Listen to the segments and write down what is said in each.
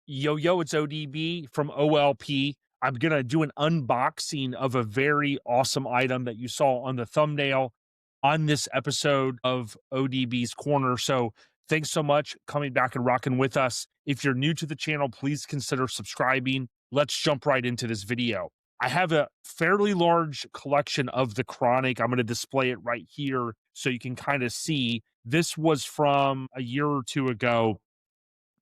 Yo, it's ODB from OLP. I'm going to do an unboxing of a very awesome item that you saw on the thumbnail on this episode of ODB's Corner. So thanks so much coming back and rocking with us. If you're new to the channel, please consider subscribing. Let's jump right into this video. I have a fairly large collection of the Chronic. I'm going to display it right here so you can kind of see. This was from a year or two ago.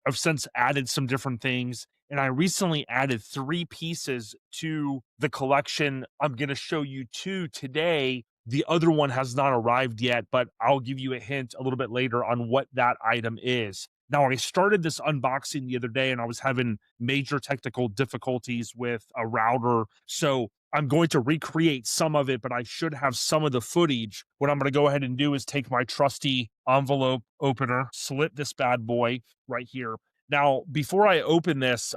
I've since added some different things, and I recently added 3 pieces to the collection. I'm going to show you 2 today. The other one has not arrived yet, but I'll give you a hint a little bit later on what that item is. Now, I started this unboxing the other day and I was having major technical difficulties with a router. So I'm going to recreate some of it, but I should have some of the footage. What I'm going to go ahead and do is take my trusty envelope opener, slit this bad boy right here. Now, before I open this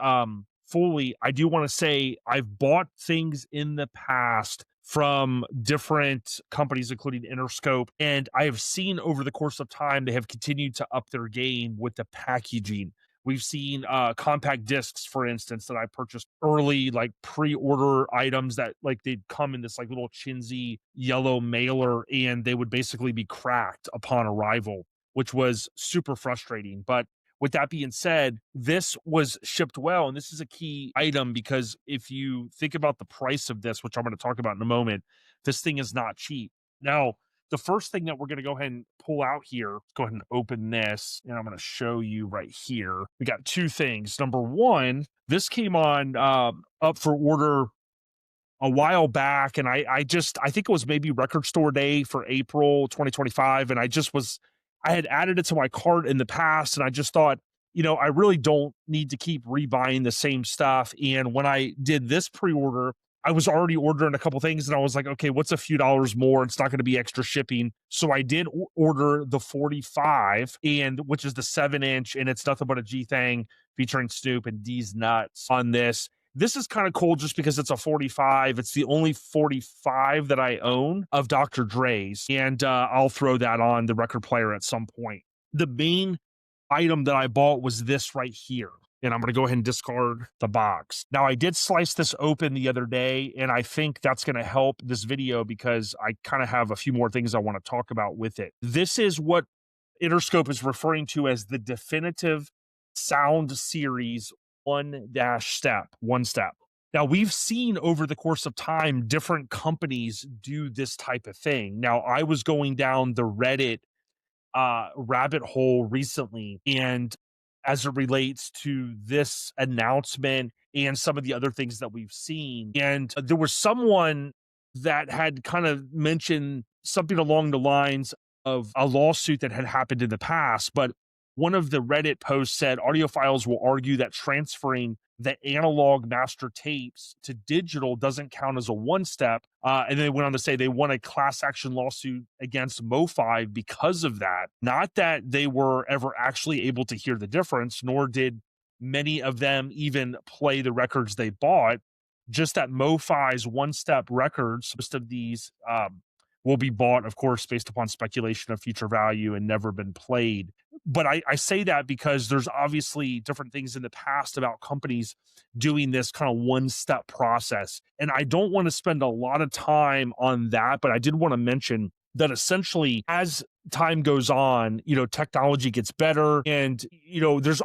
fully, I do want to say I've bought things in the past from different companies, including Interscope, and I have seen over the course of time they have continued to up their game with the packaging. We've seen compact discs, for instance, that I purchased early, like pre-order items that like they'd come in this like little chintzy yellow mailer, and they would basically be cracked upon arrival, which was super frustrating. But with that being said, this was shipped well, and this is a key item because if you think about the price of this, which I'm going to talk about in a moment, this thing is not cheap. Now, the first thing that we're going to go ahead and pull out here, let's go ahead and open this, and I'm going to show you right here. We got 2 things. Number one, this came on up for order a while back, and I think it was maybe record store day for April 2025, and I had added it to my cart in the past, and I just thought, I really don't need to keep rebuying the same stuff. And when I did this pre-order, I was already ordering a couple things, and I was like, okay, what's a few dollars more? It's not going to be extra shipping. So I did order the 45, and which is the 7-inch, and it's nothing but a G thing featuring Snoop and D's nuts on this. This is kind of cool just because it's a 45. It's the only 45 that I own of Dr. Dre's, and I'll throw that on the record player at some point. The main item that I bought was this right here, and I'm going to go ahead and discard the box. Now, I did slice this open the other day, and I think that's going to help this video because I kind of have a few more things I want to talk about with it. This is what Interscope is referring to as the definitive sound series one step. Now, we've seen over the course of time different companies do this type of thing. Now, I was going down the Reddit rabbit hole recently, and as it relates to this announcement and some of the other things that we've seen, and there was someone that had kind of mentioned something along the lines of a lawsuit that had happened in the past, but one of the Reddit posts said audiophiles will argue that transferring the analog master tapes to digital doesn't count as a one step. And they went on to say they won a class action lawsuit against Mo5 because of that. Not that they were ever actually able to hear the difference, nor did many of them even play the records they bought. Just that Mo5's one step records, most of these will be bought, of course, based upon speculation of future value and never been played. But I say that because there's obviously different things in the past about companies doing this kind of one-step process. And I don't want to spend a lot of time on that, but I did want to mention that essentially as time goes on, technology gets better. And, there's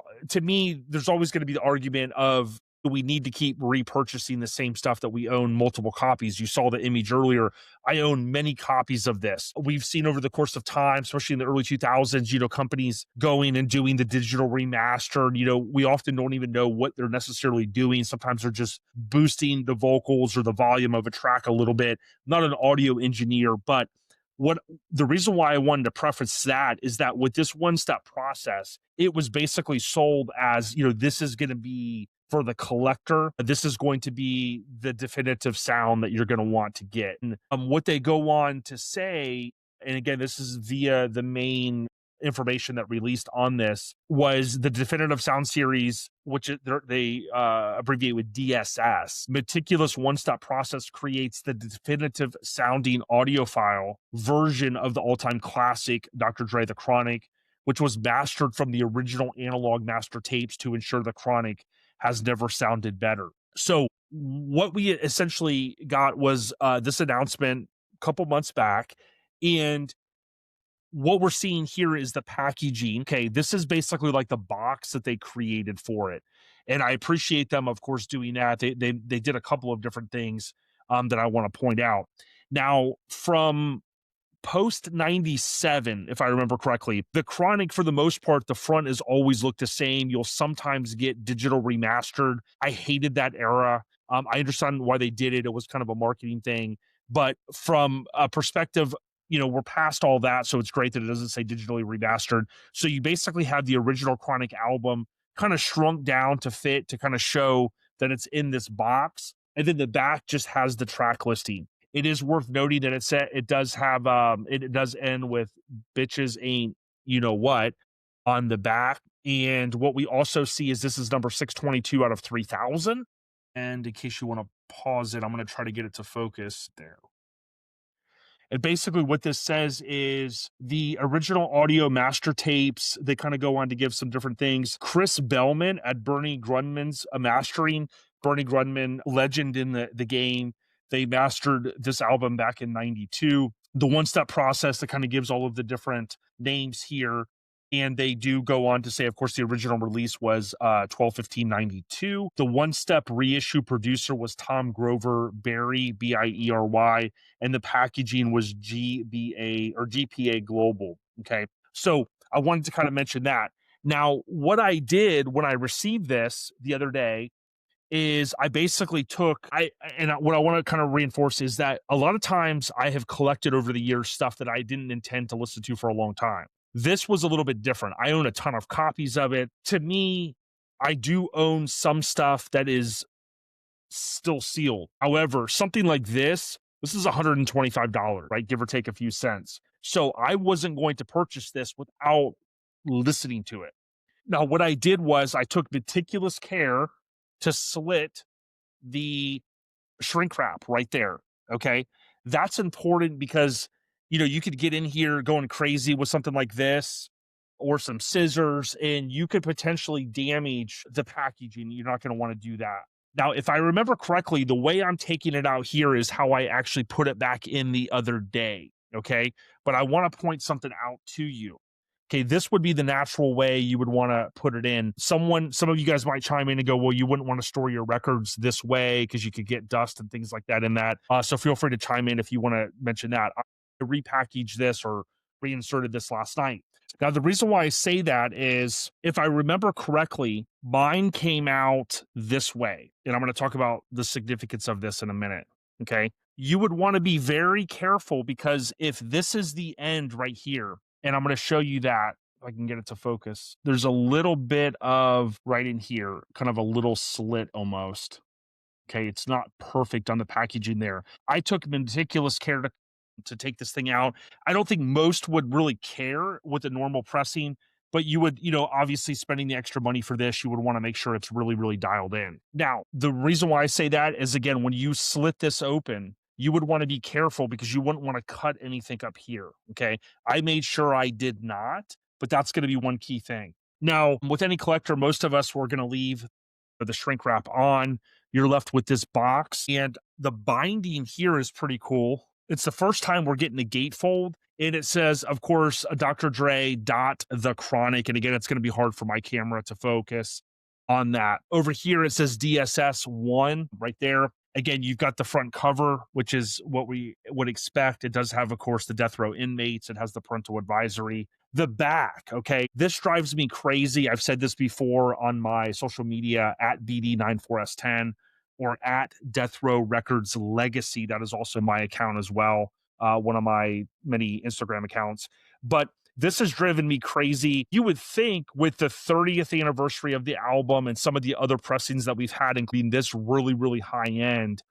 always going to be the argument of, we need to keep repurchasing the same stuff that we own multiple copies. You saw the image earlier. I own many copies of this. We've seen over the course of time, especially in the early 2000s, companies going and doing the digital remaster. We often don't even know what they're necessarily doing. Sometimes they're just boosting the vocals or the volume of a track a little bit. I'm not an audio engineer, but the reason why I wanted to preface that is that with this one-step process, it was basically sold as, this is going to be for the collector. This is going to be the definitive sound that you're going to want to get. And what they go on to say, and again, this is via the main information that released on this, was the definitive sound series, which they abbreviate with DSS. Meticulous one-step process creates the definitive sounding audiophile version of the all-time classic Dr. Dre, The Chronic, which was mastered from the original analog master tapes to ensure the Chronic has never sounded better. So what we essentially got was this announcement a couple months back, and what we're seeing here is the packaging. Okay, this is basically like the box that they created for it, and I appreciate them, of course, doing that. They did a couple of different things that I want to point out. Now, from post 97, if I remember correctly, the Chronic, for the most part, the front has always looked the same. You'll sometimes get digital remastered. I hated that era. I understand why they did it. It was kind of a marketing thing. But from a perspective, we're past all that. So it's great that it doesn't say digitally remastered. So you basically have the original Chronic album kind of shrunk down to fit, to kind of show that it's in this box. And then the back just has the track listing. It is worth noting that it does have it does end with "bitches ain't you know what" on the back. And what we also see is this is number 622 out of 3,000. And in case you want to pause it, I'm going to try to get it to focus there. And basically what this says is the original audio master tapes, they kind of go on to give some different things. Chris Bellman at Bernie Grundman's mastering. Bernie Grundman, legend in the game. They mastered this album back in 92. The one-step process that kind of gives all of the different names here. And they do go on to say, of course, the original release was 12/15/92. The one-step reissue producer was Tom Grover Berry, Biery, and the packaging was GPA Global. Okay, so I wanted to kind of mention that. Now, what I did when I received this the other day is I basically what I want to kind of reinforce is that a lot of times I have collected over the years stuff that I didn't intend to listen to for a long time. This was a little bit different. I own a ton of copies of it. To me, I do own some stuff that is still sealed. However, something like this is $125, right? Give or take a few cents. So I wasn't going to purchase this without listening to it. Now, what I did was I took meticulous care to slit the shrink wrap right there. Okay. That's important because, you could get in here going crazy with something like this or some scissors, and you could potentially damage the packaging. You're not going to want to do that. Now, if I remember correctly, the way I'm taking it out here is how I actually put it back in the other day. Okay. But I want to point something out to you. Okay, this would be the natural way you would want to put it in. Some of you guys might chime in and go, well, you wouldn't want to store your records this way because you could get dust and things like that in that. So feel free to chime in if you want to mention that. I repackaged this or reinserted this last night. Now, the reason why I say that is, if I remember correctly, mine came out this way. And I'm going to talk about the significance of this in a minute. Okay. You would want to be very careful, because if this is the end right here, and I'm going to show you that, if I can get it to focus, there's a little bit of right in here, kind of a little slit almost. Okay, it's not perfect on the packaging there. I took meticulous care to take this thing out. I don't think most would really care with the normal pressing, but you would, obviously spending the extra money for this, you would want to make sure it's really, really dialed in. Now, the reason why I say that is, again, when you slit this open, you would want to be careful because you wouldn't want to cut anything up here. Okay. I made sure I did not, but that's going to be one key thing. Now, with any collector, most of us were going to leave the shrink wrap on. You're left with this box, and the binding here is pretty cool. It's the first time we're getting a gatefold, and it says, of course, Dr. Dre The Chronic. And again, it's going to be hard for my camera to focus on that. Over here, it says DSS 1 right there. Again, you've got the front cover, which is what we would expect. It does have, of course, the death row inmates. It has the parental advisory. The back, okay, this drives me crazy. I've said this before on my social media at BD94S10 or at Death Row Records Legacy. That is also my account as well, one of my many Instagram accounts. But this has driven me crazy. You would think with the 30th anniversary of the album and some of the other pressings that we've had, including this really, really high end,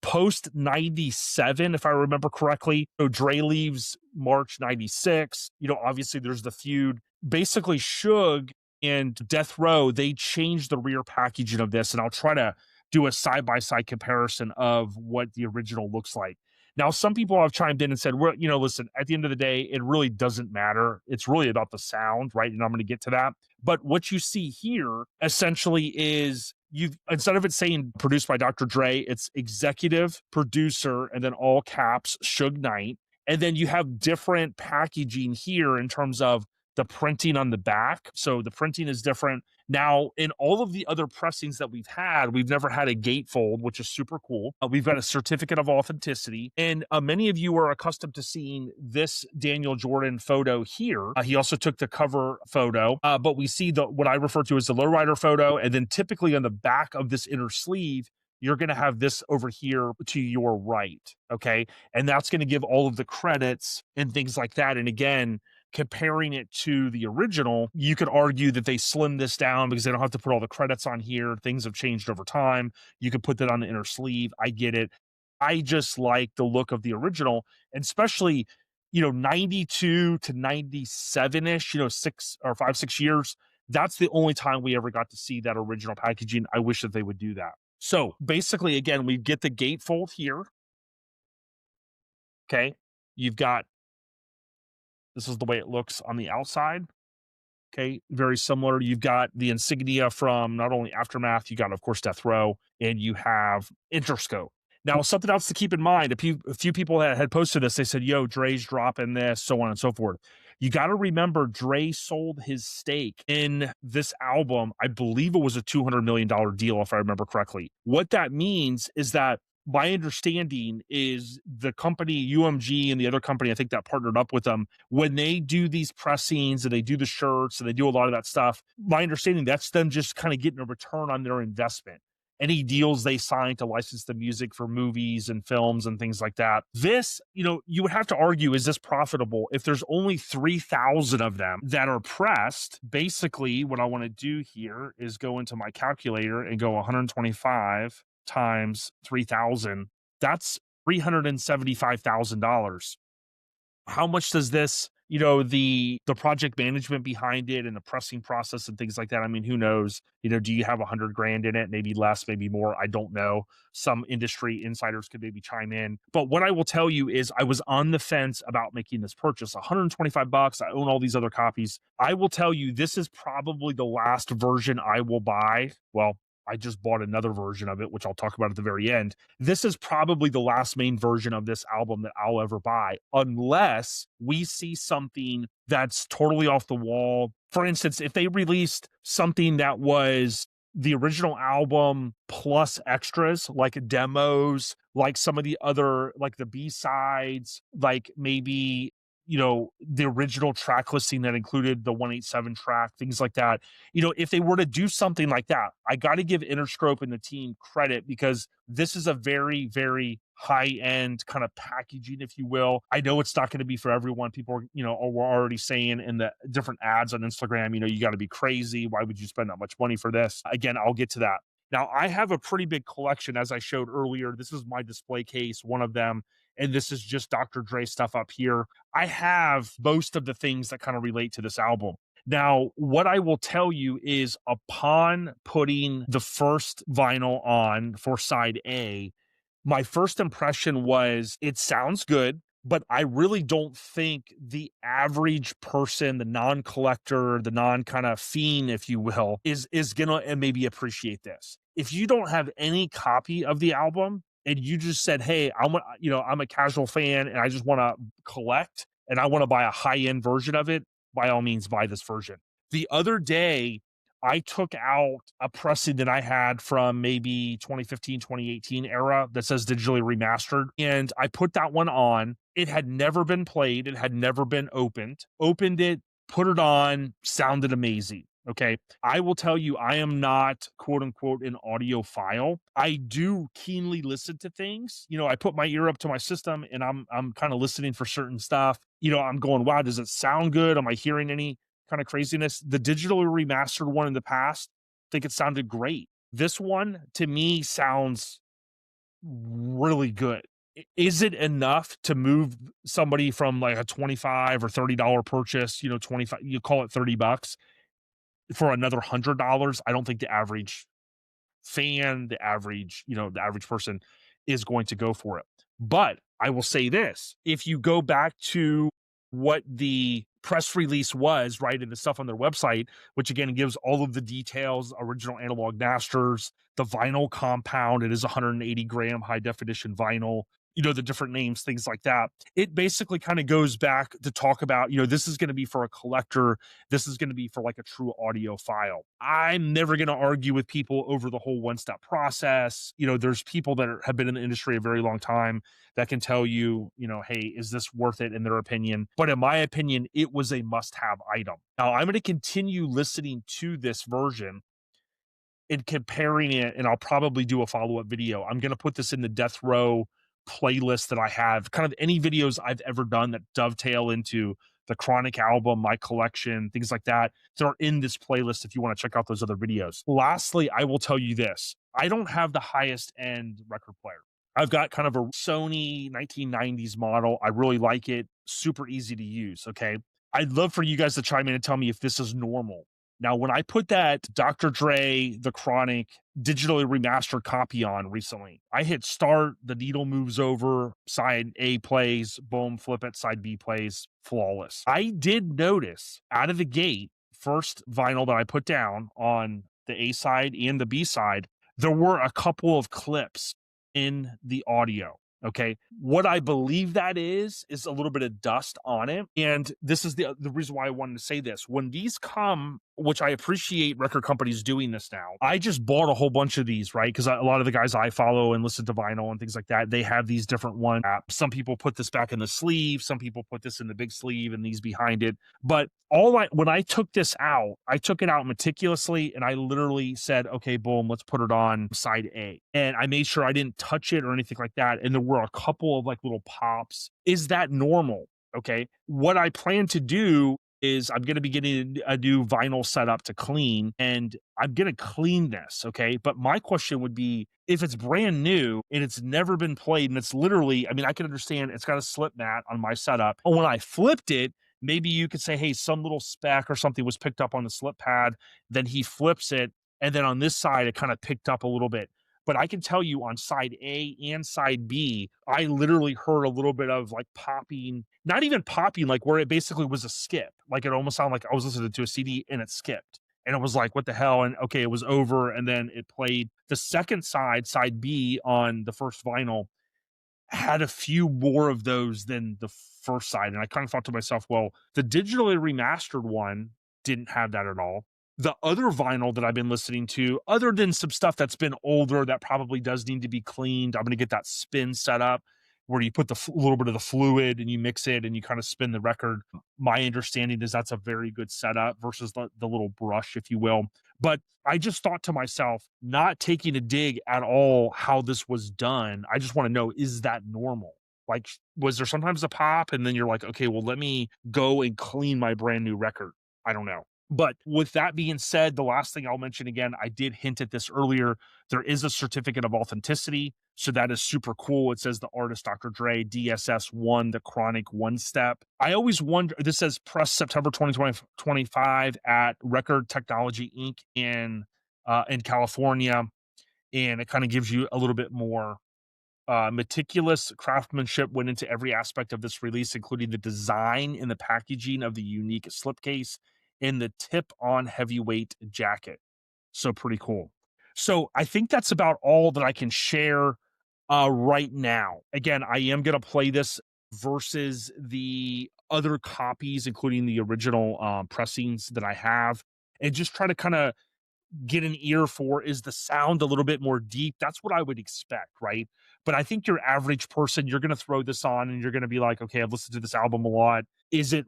post 97, if I remember correctly. So Dre leaves March 96. Obviously there's the feud. Basically, Suge and Death Row, they changed the rear packaging of this, and I'll try to do a side-by-side comparison of what the original looks like. Now, some people have chimed in and said, well, listen, at the end of the day, it really doesn't matter. It's really about the sound, right? And I'm going to get to that. But what you see here essentially is you've, instead of it saying produced by Dr. Dre, it's executive producer and then all caps Suge Knight. And then you have different packaging here in terms of the printing on the back. So the printing is different. Now, in all of the other pressings that we've had, we've never had a gatefold, which is super cool. We've got a certificate of authenticity. And many of you are accustomed to seeing this Daniel Jordan photo here. He also took the cover photo, but we see what I refer to as the lowrider photo. And then typically on the back of this inner sleeve, you're going to have this over here to your right. Okay. And that's going to give all of the credits and things like that. And again, comparing it to the original, you could argue that they slimmed this down because they don't have to put all the credits on here. Things have changed over time. You could put that on the inner sleeve. I get it. I just like the look of the original, and especially, 92 to 97 ish, 6 years. That's the only time we ever got to see that original packaging. I wish that they would do that. So basically, again, we get the gatefold here. Okay. You've got, this is the way it looks on the outside. Okay, very similar. You've got the insignia from not only Aftermath, you got, of course, Death Row, and you have Interscope. Now, something else to keep in mind, a few people had posted this, they said, yo, Dre's dropping this, so on and so forth. You got to remember, Dre sold his stake in this album. I believe it was a $200 million deal, if I remember correctly. What that means is that my understanding is the company UMG and the other company, I think, that partnered up with them, when they do these pressings and they do the shirts and they do a lot of that stuff, my understanding, that's them just kind of getting a return on their investment. Any deals they sign to license the music for movies and films and things like that. This, you would have to argue, is this profitable? If there's only 3,000 of them that are pressed, basically what I want to do here is go into my calculator and go 125 times 3,000. That's $375,000. How much does this, the project management behind it and the pressing process and things like that? I mean, who knows? Do you have 100 grand in it? Maybe less, maybe more. I don't know. Some industry insiders could maybe chime in. But what I will tell you is I was on the fence about making this purchase. $125. I own all these other copies. I will tell you, this is probably the last version I will buy. Well, I just bought another version of it, which I'll talk about at the very end. This is probably the last main version of this album that I'll ever buy, unless we see something that's totally off the wall. For instance, if they released something that was the original album plus extras, like demos, like some of the other, like the B-sides, like maybe, the original track listing that included the 187 track, things like that. If they were to do something like that, I got to give Interscope and the team credit, because this is a very, very high-end kind of packaging, if you will. I know it's not going to be for everyone. People are, were already saying in the different ads on Instagram, you got to be crazy. Why would you spend that much money for this? Again, I'll get to that. Now, I have a pretty big collection, as I showed earlier. This is my display case, one of them, and this is just Dr. Dre stuff up here. I have most of the things that kind of relate to this album. Now, what I will tell you is, upon putting the first vinyl on for side A, my first impression was it sounds good, but I really don't think the average person, the non-collector, the non-kind of fiend, if you will, is gonna maybe appreciate this. If you don't have any copy of the album and you just said, hey, I'm a casual fan and I just want to collect and I want to buy a high-end version of it, by all means, buy this version. The other day, I took out a pressing that I had from maybe 2015, 2018 era that says digitally remastered, and I put that one on. It had never been played. It had never been opened. Opened it, put it on, sounded amazing. Okay. I will tell you, I am not, quote unquote, an audiophile. I do keenly listen to things. I put my ear up to my system and I'm kind of listening for certain stuff. I'm going, wow, does it sound good? Am I hearing any kind of craziness? The digitally remastered one in the past, I think it sounded great. This one, to me, sounds really good. Is it enough to move somebody from like a $25 or $30 purchase, 25, you call it $30 for another $100? I don't think the average fan, the average person is going to go for it. But I will say this, if you go back to what the press release was, right, and the stuff on their website, which again gives all of the details, original analog masters, the vinyl compound, it is 180 gram high definition vinyl, the different names, things like that. It basically kind of goes back to talk about, this is going to be for a collector. This is going to be for like a true audiophile. I'm never going to argue with people over the whole one-step process. There's people that have been in the industry a very long time that can tell you, hey, is this worth it in their opinion? But in my opinion, it was a must-have item. Now, I'm going to continue listening to this version and comparing it, and I'll probably do a follow-up video. I'm going to put this in the Death Row playlist that I have, kind of any videos I've ever done that dovetail into the Chronic album, my collection, things like that. They're in this playlist if you want to check out those other videos. Lastly, I will tell you this. I don't have the highest end record player. I've got kind of a Sony 1990s model. I really like it. Super easy to use. Okay. I'd love for you guys to chime in and tell me if this is normal. Now, when I put that Dr. Dre, The Chronic, digitally remastered copy on recently, I hit start, the needle moves over, side A plays, boom, flip it, side B plays, flawless. I did notice out of the gate, first vinyl that I put down on the A side and the B side, there were a couple of clips in the audio. Okay. What I believe that is a little bit of dust on it. And this is the reason why I wanted to say this. When these come, which I appreciate record companies doing this now, I just bought a whole bunch of these, right? Because a lot of the guys I follow and listen to vinyl and things like that, they have these different ones. Some people put this back in the sleeve. Some people put this in the big sleeve and these behind it. But when I took this out, I took it out meticulously and I literally said, okay, boom, let's put it on side A. And I made sure I didn't touch it or anything like that. And there were a couple of like little pops. Is that normal? Okay. What I plan to do is I'm going to be getting a new vinyl setup to clean, and I'm going to clean this. Okay. But my question would be, if it's brand new and it's never been played and it's literally, I mean, I can understand it's got a slip mat on my setup. And when I flipped it, maybe you could say, hey, some little speck or something was picked up on the slip pad. Then he flips it. And then on this side, it kind of picked up a little bit. But I can tell you on side A and side B, I literally heard a little bit of like popping, not even popping, like where it basically was a skip. Like it almost sounded like I was listening to a CD and it skipped. And it was like, what the hell? And okay, it was over. And then it played the second side, side B on the first vinyl, had a few more of those than the first side. And I kind of thought to myself, well, the digitally remastered one didn't have that at all. The other vinyl that I've been listening to, other than some stuff that's been older that probably does need to be cleaned, I'm going to get that spin set up where you put the little bit of the fluid and you mix it and you kind of spin the record. My understanding is that's a very good setup versus the little brush, if you will. But I just thought to myself, not taking a dig at all how this was done. I just want to know, is that normal? Like, was there sometimes a pop and then you're like, okay, well, let me go and clean my brand new record? I don't know. But with that being said, the last thing I'll mention again, I did hint at this earlier. There is a certificate of authenticity. So that is super cool. It says the artist Dr. Dre, DSS 1, the Chronic 1 Step. I always wonder, this says press September 2025 at Record Technology Inc. in California. And it kind of gives you a little bit more meticulous craftsmanship went into every aspect of this release, including the design and the packaging of the unique slipcase and the tip-on heavyweight jacket. So pretty cool. So I think that's about all that I can share right now. Again, I am going to play this versus the other copies, including the original pressings that I have, and just try to kind of get an ear for, is the sound a little bit more deep? That's what I would expect, right? But I think your average person, you're going to throw this on and you're going to be like, okay, I've listened to this album a lot. Is it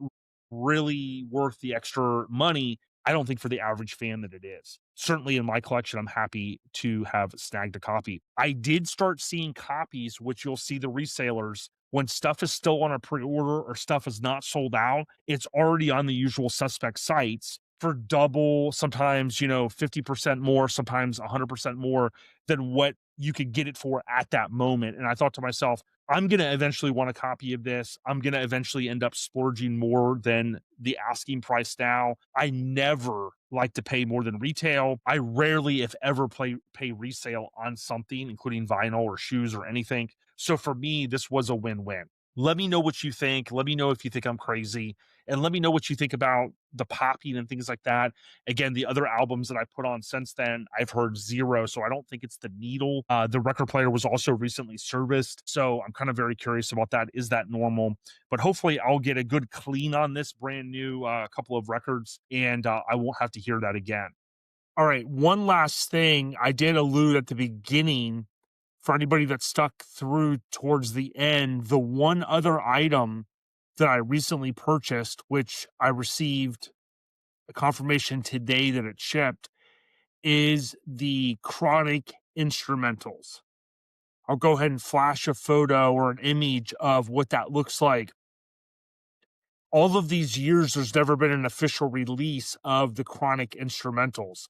really worth the extra money? I don't think for the average fan that it is. Certainly in my collection, I'm happy to have snagged a copy. I did start seeing copies, which you'll see the resellers, when stuff is still on a pre-order or stuff is not sold out, it's already on the usual suspect sites for double, sometimes, 50% more, sometimes 100% more than what you could get it for at that moment. And I thought to myself, I'm going to eventually want a copy of this. I'm going to eventually end up splurging more than the asking price now. I never like to pay more than retail. I rarely, if ever, pay resale on something, including vinyl or shoes or anything. So for me, this was a win-win. Let me know what you think. Let me know if you think I'm crazy, and let me know what you think about the popping and things like that. Again, the other albums that I put on since then, I've heard zero, so I don't think it's the needle. The record player was also recently serviced, so I'm kind of very curious about that. Is that normal? But hopefully, I'll get a good clean on this brand new couple of records, and I won't have to hear that again. All right, one last thing I did allude at the beginning for anybody that stuck through towards the end, the one other item that I recently purchased, which I received a confirmation today that it shipped, is the Chronic instrumentals. I'll go ahead and flash a photo or an image of what that looks like. All of these years, there's never been an official release of the Chronic instrumentals.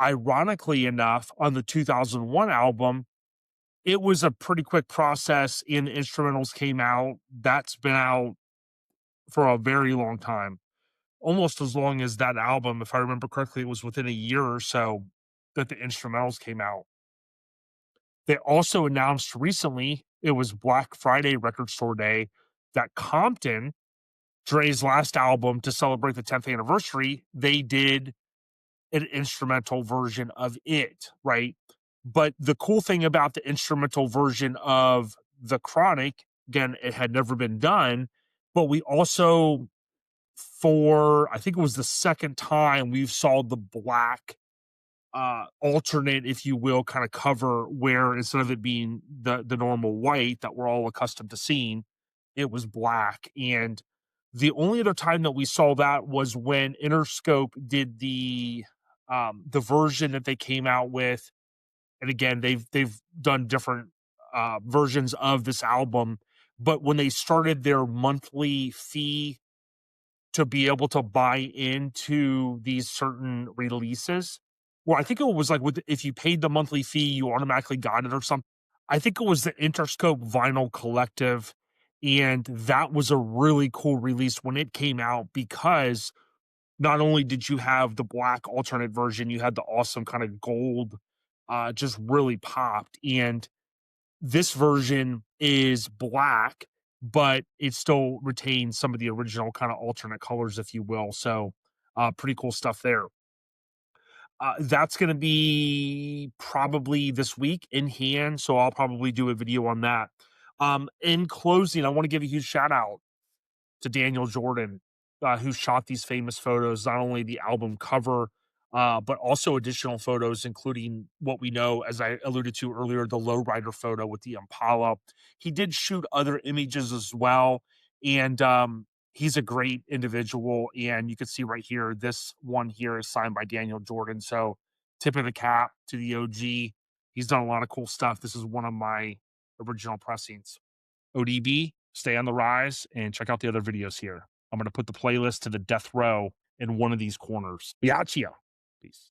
Ironically enough, on the 2001 album, it was a pretty quick process and the instrumentals came out. That's been out for a very long time, almost as long as that album. If I remember correctly, it was within a year or so that the instrumentals came out. They also announced recently, it was Black Friday Record Store Day, that Compton, Dre's last album to celebrate the 10th anniversary, they did an instrumental version of it, right? But the cool thing about the instrumental version of The Chronic, again, it had never been done, but we also, for I think it was the second time, we've saw the black alternate, if you will, kind of cover where instead of it being the normal white that we're all accustomed to seeing, it was black. And the only other time that we saw that was when Interscope did the version that they came out with. And again, they've done different versions of this album, but when they started their monthly fee to be able to buy into these certain releases, well, I think it was like with if you paid the monthly fee, you automatically got it or something. I think it was the Interscope Vinyl Collective, and that was a really cool release when it came out because not only did you have the black alternate version, you had the awesome kind of gold, just really popped. And this version is black, but it still retains some of the original kind of alternate colors, if you will. So, pretty cool stuff there. That's going to be probably this week in hand. So I'll probably do a video on that. In closing, I want to give a huge shout out to Daniel Jordan, who shot these famous photos, not only the album cover, but also additional photos, including what we know, as I alluded to earlier, the lowrider photo with the Impala. He did shoot other images as well. And he's a great individual. And you can see right here, this one here is signed by Daniel Jordan. So tip of the cap to the OG. He's done a lot of cool stuff. This is one of my original pressings. ODB, stay on the rise and check out the other videos here. I'm going to put the playlist to the death row in one of these corners. Biatchia. Peace.